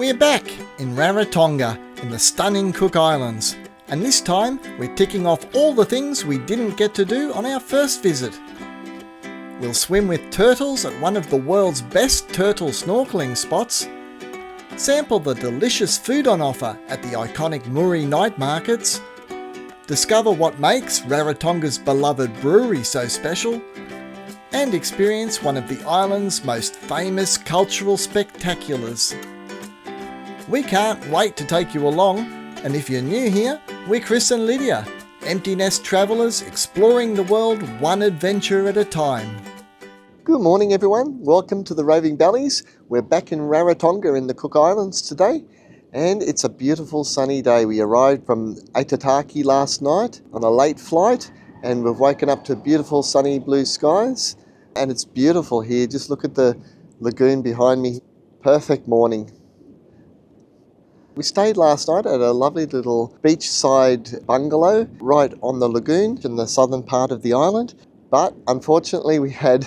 We're back in Rarotonga in the stunning Cook Islands, and this time we're ticking off all the things we didn't get to do on our first visit. We'll swim with turtles at one of the world's best turtle snorkelling spots, sample the delicious food on offer at the iconic Muri Night Markets, discover what makes Rarotonga's beloved brewery so special, and experience one of the island's most famous cultural spectaculars. We can't wait to take you along, and if you're new here, we're Chris and Lydia, empty nest travellers exploring the world one adventure at a time. Good morning everyone, welcome to the Roving Balys. We're back in Rarotonga in the Cook Islands today, and it's a beautiful sunny day. We arrived from Aitutaki last night on a late flight, and we've woken up to beautiful sunny blue skies, and it's beautiful here. Just look at the lagoon behind me. Perfect morning. We stayed last night at a lovely little beachside bungalow right on the lagoon in the southern part of the island, but unfortunately we had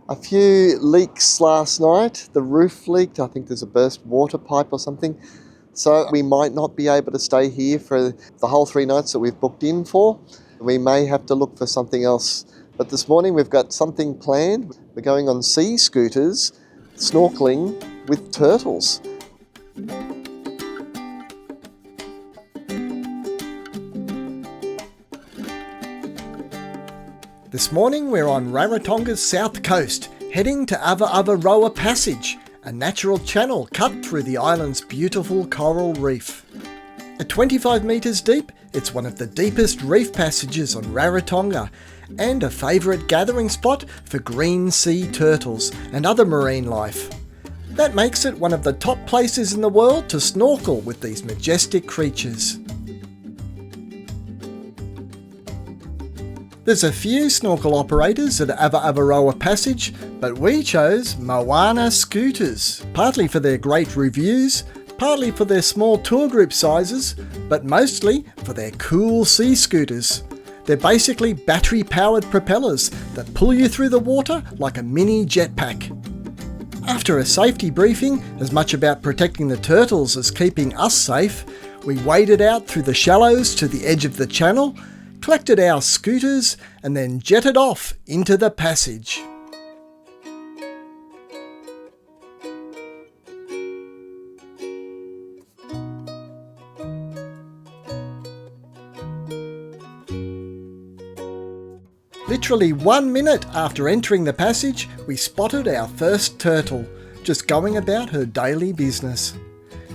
a few leaks last night. The roof leaked. I think there's a burst water pipe or something, so we might not be able to stay here for the whole 3 nights that we've booked in for. We may have to look for something else, but this morning we've got something planned. We're going on sea scooters snorkelling with turtles. This morning we're on Rarotonga's south coast, heading to Overwater Passage, a natural channel cut through the island's beautiful coral reef. At 25 metres deep, it's one of the deepest reef passages on Rarotonga, and a favourite gathering spot for green sea turtles and other marine life. That makes it one of the top places in the world to snorkel with these majestic creatures. There's a few snorkel operators at Overwater Passage, but we chose Moana Scooters, partly for their great reviews, partly for their small tour group sizes, but mostly for their cool sea scooters. They're basically battery-powered propellers that pull you through the water like a mini jetpack. After a safety briefing, as much about protecting the turtles as keeping us safe, we waded out through the shallows to the edge of the channel, collected our scooters, and then jetted off into the passage. Literally 1 minute after entering the passage, we spotted our first turtle, just going about her daily business.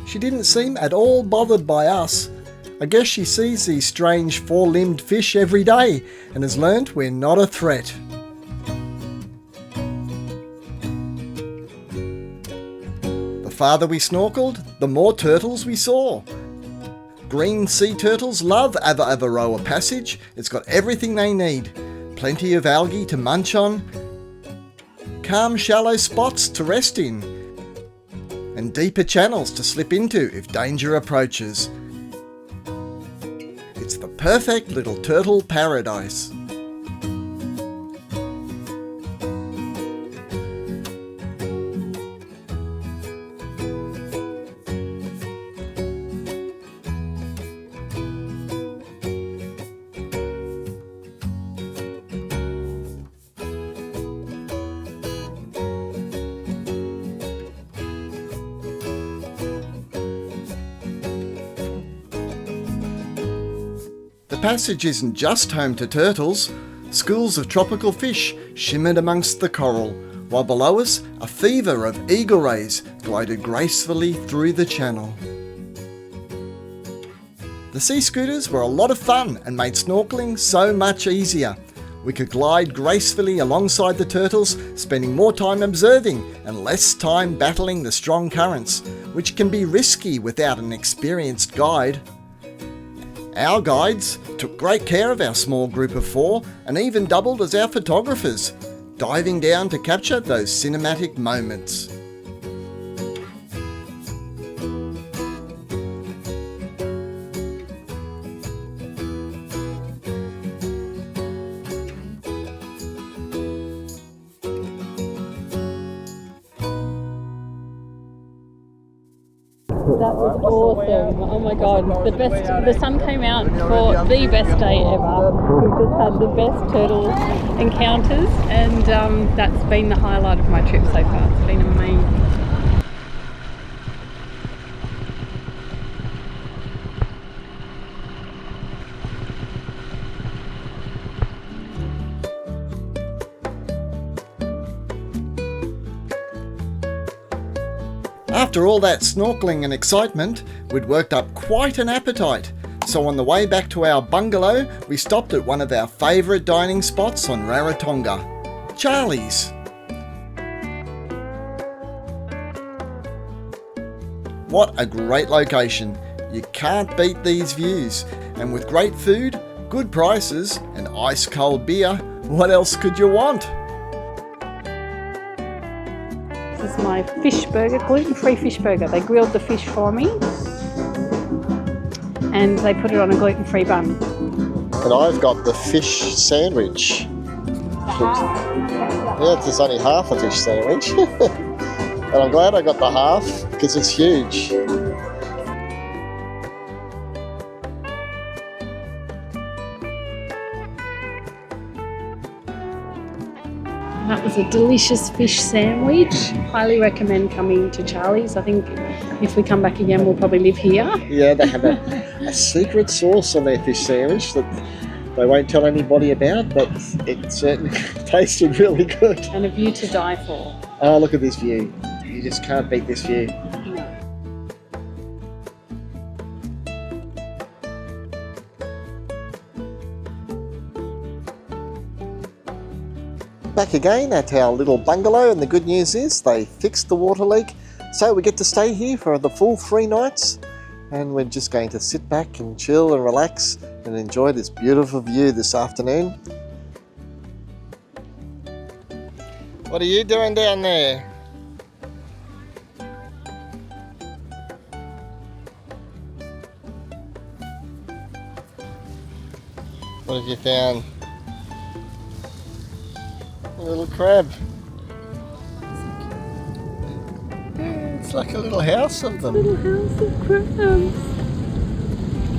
She didn't seem at all bothered by us. I guess she sees these strange four-limbed fish every day and has learnt we're not a threat. The farther we snorkeled, the more turtles we saw. Green sea turtles love Overwater Passage. It's got everything they need. Plenty of algae to munch on, calm shallow spots to rest in, and deeper channels to slip into if danger approaches. It's the perfect little turtle paradise. The passage isn't just home to turtles. Schools of tropical fish shimmered amongst the coral, while below us a fever of eagle rays glided gracefully through the channel. The sea scooters were a lot of fun and made snorkelling so much easier. We could glide gracefully alongside the turtles, spending more time observing and less time battling the strong currents, which can be risky without an experienced guide. Our guides took great care of our small group of 4 and even doubled as our photographers, diving down to capture those cinematic moments. That was awesome. Oh my god, the sun came out for the best day ever. We've just had the best turtle encounters, and that's been the highlight of my trip so far. It's been amazing. After all that snorkelling and excitement, we'd worked up quite an appetite. So on the way back to our bungalow, we stopped at one of our favourite dining spots on Rarotonga, Charlie's. What a great location. You can't beat these views. And with great food, good prices and ice cold beer, what else could you want? This is my fish burger, gluten-free fish burger. They grilled the fish for me and they put it on a gluten-free bun. And I've got the fish sandwich. Yeah, it's only half a fish sandwich. And I'm glad I got the half because it's huge. That was a delicious fish sandwich. Highly recommend coming to Charlie's. I think if we come back again, we'll probably live here. Yeah, they have a secret sauce on their fish sandwich that they won't tell anybody about, but it certainly tasted really good. And a view to die for. Oh, look at this view. You just can't beat this view. Back again at our little bungalow, and the good news is they fixed the water leak, so we get to stay here for the full 3 nights, and we're just going to sit back and chill and relax and enjoy this beautiful view this afternoon. What are you doing down there? What have you found? A little crab. It's like a little house of them. Little house of crabs.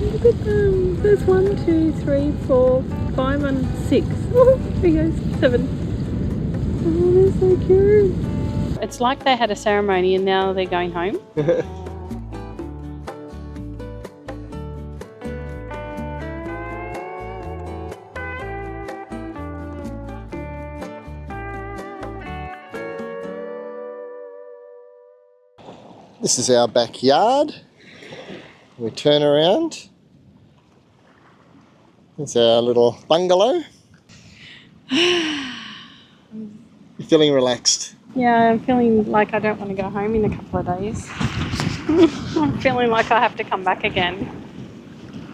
Look at them. There's 1, 2, 3, 4, 5 and 6. Oh, there he goes. 7. Oh, they're so cute. It's like they had a ceremony and now they're going home. This is our backyard. We turn around. It's our little bungalow. You're feeling relaxed? Yeah, I'm feeling like I don't want to go home in a couple of days. I'm feeling like I have to come back again.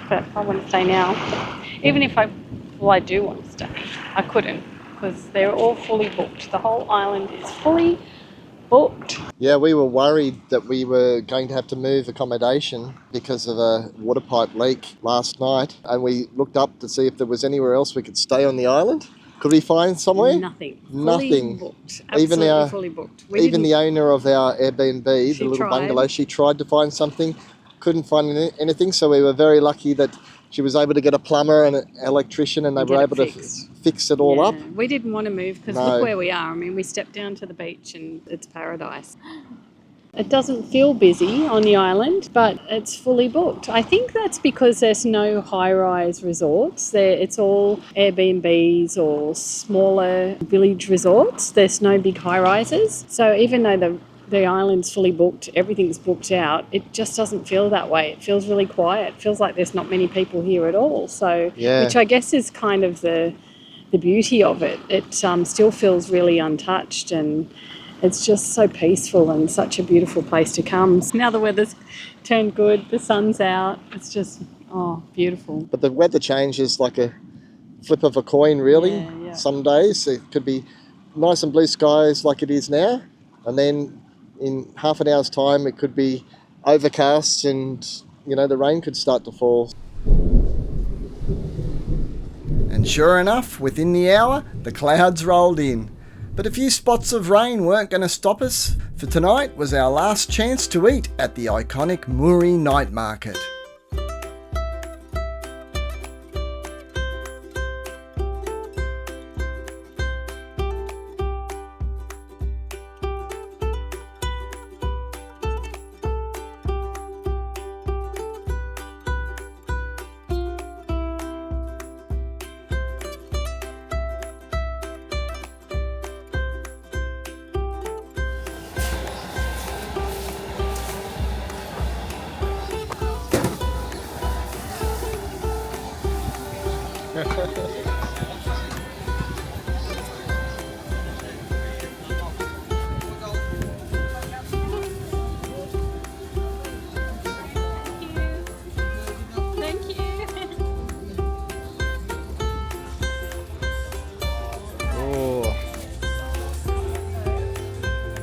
But I want to stay now. Even if I do want to stay, I couldn't because they're all fully booked. The whole island is fully booked. Yeah, we were worried that we were going to have to move accommodation because of a water pipe leak last night, and we looked up to see if there was anywhere else we could stay on the island. Could we find somewhere? Nothing. Nothing. Fully booked. Absolutely fully booked. Even the owner of our Airbnb, the little bungalow, she tried to find something, couldn't find anything, so we were very lucky that she was able to get a plumber and an electrician, and they were able to fix it all up. We didn't want to move because look where we are. I mean, we stepped down to the beach and it's paradise. It doesn't feel busy on the island, but it's fully booked. I think that's because there's no high-rise resorts. It's all Airbnbs or smaller village resorts. There's no big high-rises. So even though the island's fully booked, everything's booked out, it just doesn't feel that way. It feels really quiet. It feels like there's not many people here at all. So, which I guess is kind of the beauty of it. It still feels really untouched, and it's just so peaceful and such a beautiful place to come. Now the weather's turned good, the sun's out, it's just, beautiful. But the weather changes like a flip of a coin, really. Yeah. Some days it could be nice and blue skies like it is now, and then in half an hour's time it could be overcast and, the rain could start to fall. And sure enough, within the hour, the clouds rolled in. But a few spots of rain weren't going to stop us, for tonight was our last chance to eat at the iconic Muri Night Market.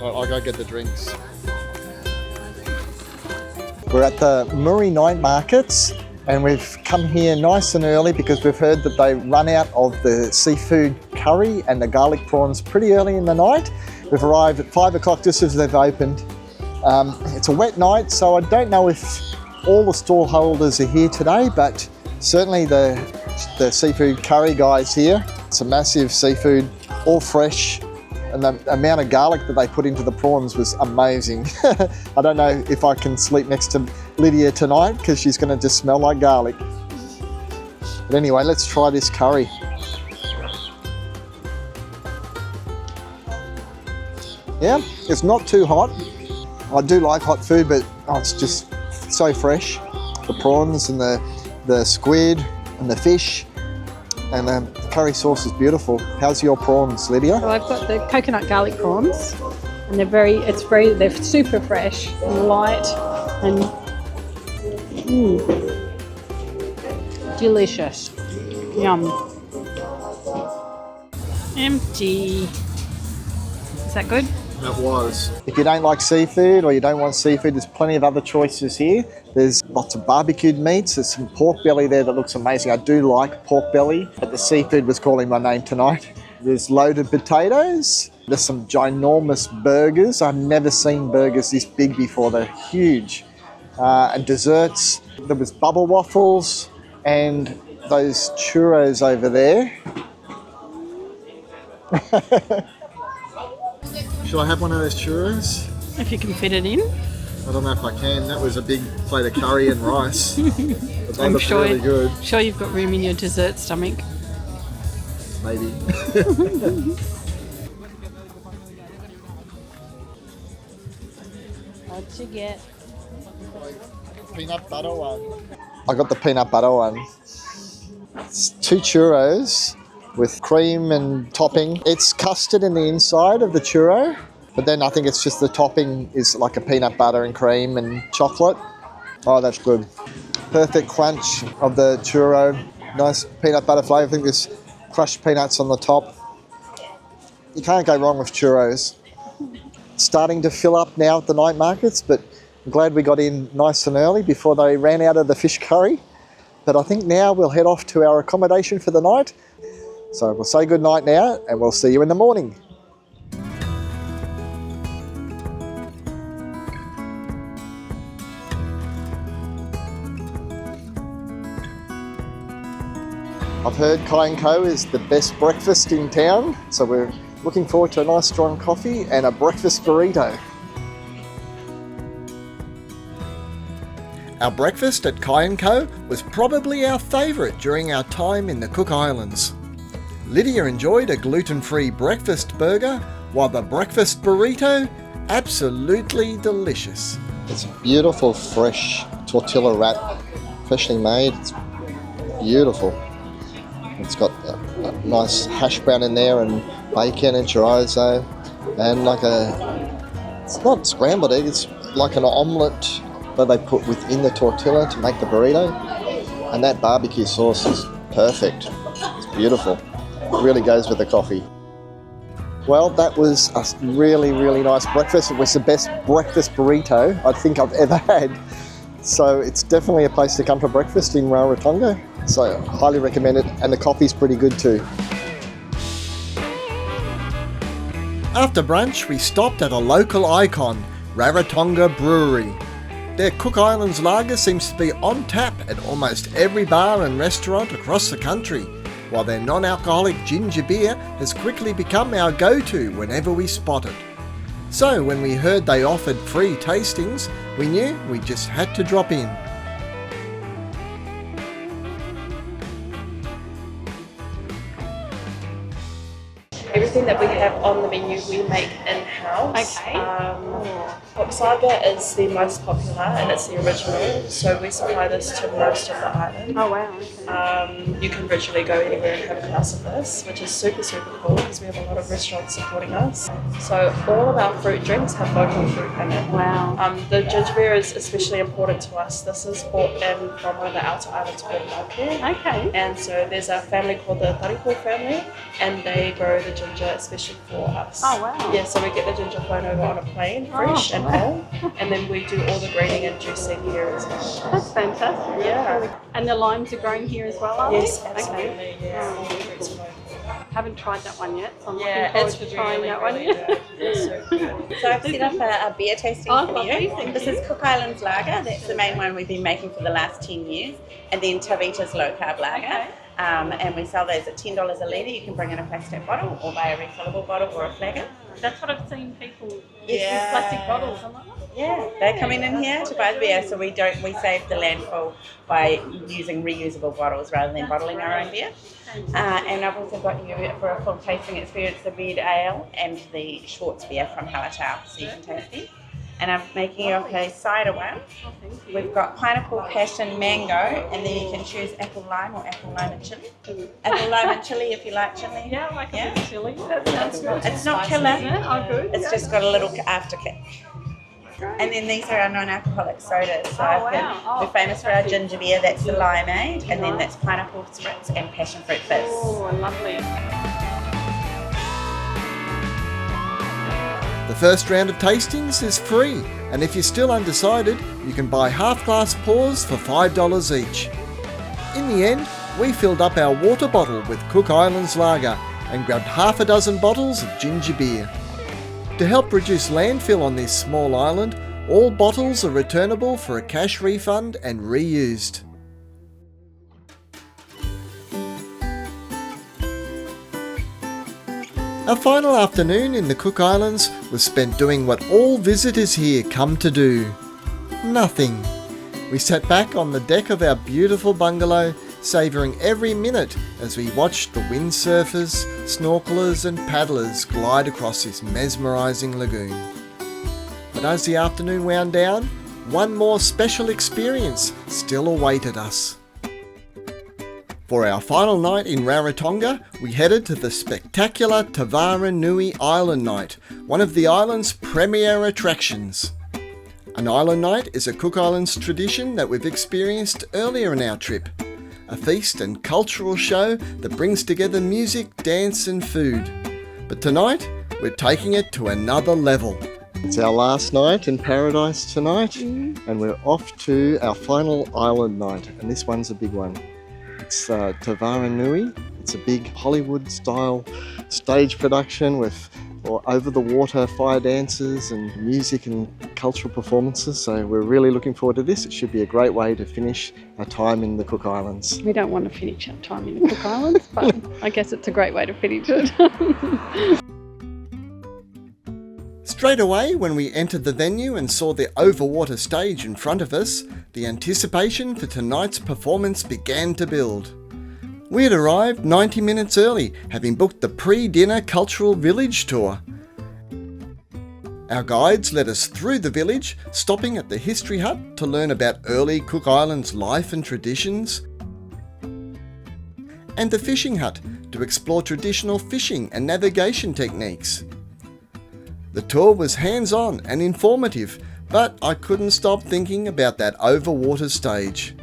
I'll go get the drinks. We're at the Muri Night Markets and we've come here nice and early because we've heard that they run out of the seafood curry and the garlic prawns pretty early in the night. We've arrived at 5 o'clock just as they've opened. It's a wet night, so I don't know if all the stall holders are here today, but certainly the seafood curry guys here. It's a massive seafood, all fresh. And the amount of garlic that they put into the prawns was amazing. I don't know if I can sleep next to Lydia tonight because she's going to just smell like garlic. But anyway, let's try this curry. Yeah, it's not too hot. I do like hot food, but it's just so fresh. The prawns and the squid and the fish. And the curry sauce is beautiful. How's your prawns, Lydia? So I've got the coconut garlic prawns, and they're super fresh and light and delicious. Yum. Empty. Is that good? That was. If you don't like seafood or you don't want seafood, there's plenty of other choices here. There's lots of barbecued meats. There's some pork belly there that looks amazing. I do like pork belly, but the seafood was calling my name tonight. There's loaded potatoes. There's some ginormous burgers. I've never seen burgers this big before. They're huge. And desserts. There was bubble waffles and those churros over there. Shall I have one of those churros? If you can fit it in. I don't know if I can. That was a big plate of curry and rice. But I'm sure, really good. Sure you've got room in your dessert stomach. Maybe. What'd you get? Peanut butter one. I got the peanut butter one. It's 2 churros with cream and topping. It's custard in the inside of the churro, but then I think it's just the topping is like a peanut butter and cream and chocolate. Oh, that's good. Perfect crunch of the churro. Nice peanut butter flavour. I think there's crushed peanuts on the top. You can't go wrong with churros. Starting to fill up now at the night markets, but I'm glad we got in nice and early before they ran out of the fish curry. But I think now we'll head off to our accommodation for the night. So we'll say good night now and we'll see you in the morning. I've heard Kai & Co is the best breakfast in town, so we're looking forward to a nice strong coffee and a breakfast burrito. Our breakfast at Kai & Co was probably our favourite during our time in the Cook Islands. Lydia enjoyed a gluten-free breakfast burger, while the breakfast burrito, absolutely delicious. It's beautiful, fresh tortilla wrap, freshly made. It's beautiful. It's got a nice hash brown in there and bacon and chorizo and it's not scrambled egg, it's like an omelette that they put within the tortilla to make the burrito. And that barbecue sauce is perfect. It's beautiful. It really goes with the coffee. Well, that was a really, really nice breakfast. It was the best breakfast burrito I think I've ever had. So it's definitely a place to come for breakfast in Rarotonga. So highly recommend it, and the coffee's pretty good too. After brunch, we stopped at a local icon, Rarotonga Brewery. Their Cook Islands lager seems to be on tap at almost every bar and restaurant across the country, while their non-alcoholic ginger beer has quickly become our go-to whenever we spot it. So when we heard they offered free tastings, we knew we just had to drop in. Everything that we have on the menu we make in-house. Okay. Saga is the most popular and it's the original, so we supply this to most of the island. Oh wow, okay. You can literally go anywhere and have a glass of this, which is super cool because we have a lot of restaurants supporting us. So all of our fruit drinks have local fruit in it. Wow. The ginger beer is especially important to us. This is brought in from one of the outer islands called Market. Okay. And so there's a family called the Taripo family, and they grow the ginger especially for us. Oh wow. Yeah, so we get the ginger flown over on a plane, fresh and whole, and then we do all the graining and juicing here as well. That's fantastic. Yeah. And the limes are grown here as well, are Yes, they? absolutely. Okay. Yeah. Haven't tried that one yet, so I'm Yeah, looking forward it's to trying really, that really one. good. It's so good. So I've set up a beer tasting Oh, for lovely, you. thank This you. is Cook Islands Lager. That's the main one we've been making for the last 10 years. And then Tavita's Low Carb Lager. Okay. And we sell those at $10 a litre. You can bring in a plastic bottle or buy a refillable bottle or a flagon. That's what I've seen people use Yeah. plastic bottles. I'm like, oh, Yeah, they're coming in here to buy the beer, so we save the landfill by using reusable bottles rather than bottling our own beer. And I've also got you for a full tasting experience the red ale and the Schwartz beer from Hallertau, so you can taste it. And I'm making you a cider one. oh, thank you. We've got pineapple, passion, mango, and then you can choose apple lime or apple lime and chili. Apple lime and chili if you like chili. Yeah, I like a Yeah. bit of chili. That sounds good. It's not Spicy, killer. isn't it? Oh, good. It's just got a little afterkick. And then these are our non-alcoholic sodas. So Oh, wow. Oh, we're famous for our ginger beer, that's the limeade, and then that's pineapple spritz and passion fruit fizz. Oh, lovely. The first round of tastings is free, and if you're still undecided, you can buy half-glass pours for $5 each. In the end, we filled up our water bottle with Cook Islands Lager and grabbed half a dozen bottles of ginger beer. To help reduce landfill on this small island, all bottles are returnable for a cash refund and reused. Our final afternoon in the Cook Islands was spent doing what all visitors here come to do. Nothing. We sat back on the deck of our beautiful bungalow, savouring every minute as we watched the windsurfers, snorkelers and paddlers glide across this mesmerising lagoon. But as the afternoon wound down, one more special experience still awaited us. For our final night in Rarotonga, we headed to the spectacular Te Vara Nui Island Night, one of the island's premier attractions. An island night is a Cook Islands tradition that we've experienced earlier in our trip. A feast and cultural show that brings together music, dance and food. But tonight, we're taking it to another level. It's our last night in paradise tonight, and we're off to our final island night, and this one's a big one. It's Te Vara Nui. It's a big Hollywood-style stage production with over-the-water fire dances and music and cultural performances. So we're really looking forward to this. It should be a great way to finish our time in the Cook Islands. We don't want to finish our time in the Cook Islands, but I guess it's a great way to finish it. Straight away, when we entered the venue and saw the overwater stage in front of us, the anticipation for tonight's performance began to build. We had arrived 90 minutes early, having booked the pre-dinner cultural village tour. Our guides led us through the village, stopping at the history hut to learn about early Cook Islands life and traditions, and the fishing hut to explore traditional fishing and navigation techniques. The tour was hands-on and informative, but I couldn't stop thinking about that overwater stage.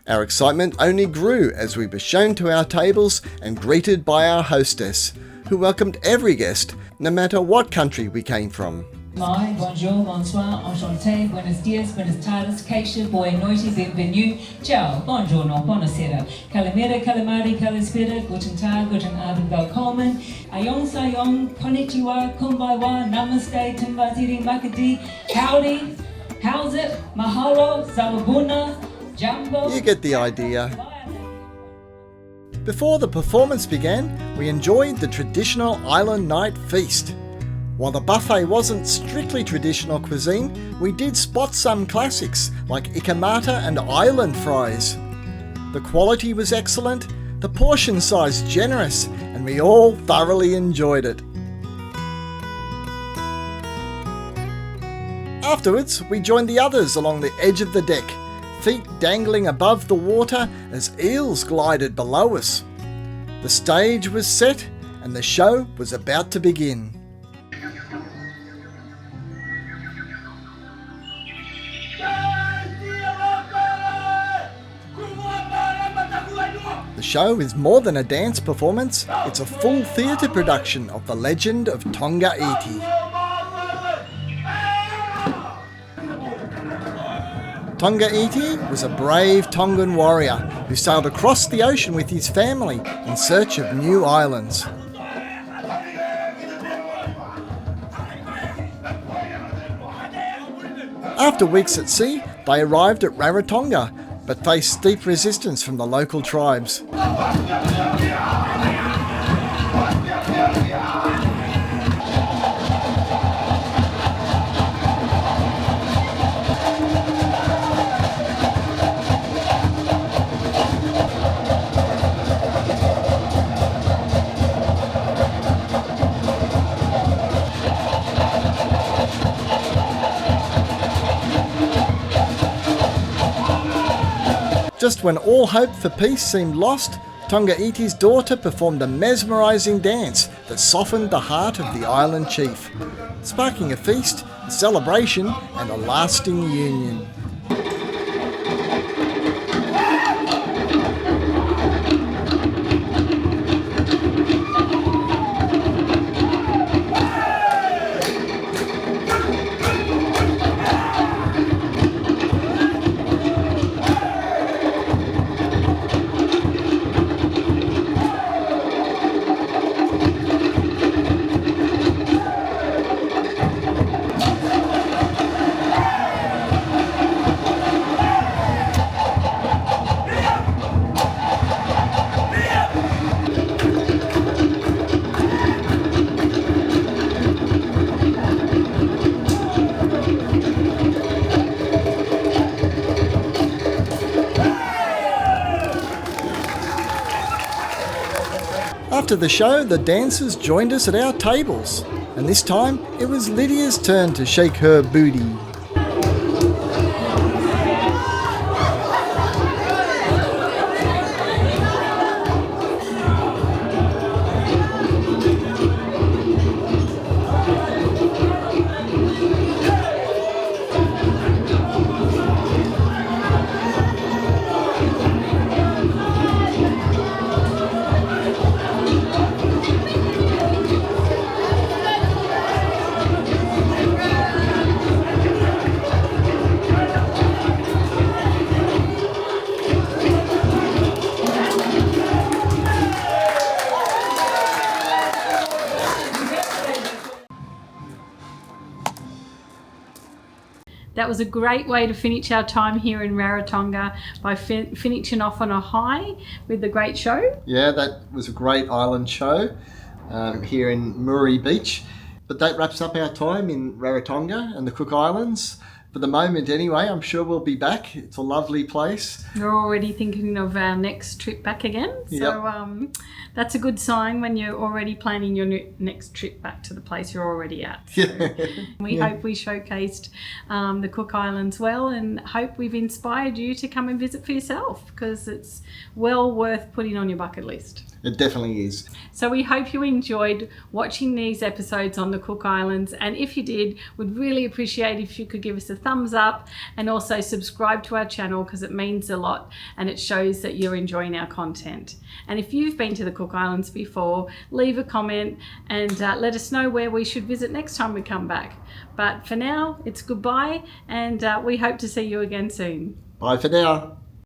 Our excitement only grew as we were shown to our tables and greeted by our hostess, who welcomed every guest, no matter what country we came from. Mai, bonjour, bonsoir, enchanté, buenos dias, buenas tardes, keisha, boa noite, bienvenue, ciao, buongiorno, buonasera, calimera, calamari, calispera, guten tag, guten abend, willkommen, ayong sayong, konnichiwa, kumbaiwa, namaste, timbaziri, makadi, howdy, how's it, mahalo, zawabuna, jambo. You get the idea. Before the performance began, we enjoyed the traditional island night feast. While the buffet wasn't strictly traditional cuisine, we did spot some classics like ikamata and island fries. The quality was excellent, the portion size generous, and we all thoroughly enjoyed it. Afterwards, we joined the others along the edge of the deck, feet dangling above the water as eels glided below us. The stage was set and the show was about to begin. The show is more than a dance performance, it's a full theatre production of the legend of Tonga Iti. Tonga Iti was a brave Tongan warrior who sailed across the ocean with his family in search of new islands. After weeks at sea, they arrived at Rarotonga, but faced steep resistance from the local tribes. Just when all hope for peace seemed lost, Tonga Iti's daughter performed a mesmerising dance that softened the heart of the island chief, sparking a feast, a celebration and a lasting union. After the show, the dancers joined us at our tables, and this time it was Lydia's turn to shake her booty. That was a great way to finish our time here in Rarotonga by finishing off on a high with the great show. Yeah, that was a great island show here in Muri Beach. But that wraps up our time in Rarotonga and the Cook Islands. For the moment anyway, I'm sure we'll be back. It's a lovely place. We're already thinking of our next trip back again. So that's a good sign when you're already planning your next trip back to the place you're already at. So we hope we showcased the Cook Islands well, and hope we've inspired you to come and visit for yourself, because it's well worth putting on your bucket list. It definitely is. So we hope you enjoyed watching these episodes on the Cook Islands, and if you did, we'd really appreciate if you could give us a thumbs up and also subscribe to our channel, because it means a lot and it shows that you're enjoying our content. And if you've been to the Cook Islands before, leave a comment and let us know where we should visit next time we come back. But for now, it's goodbye, and we hope to see you again soon. Bye for now.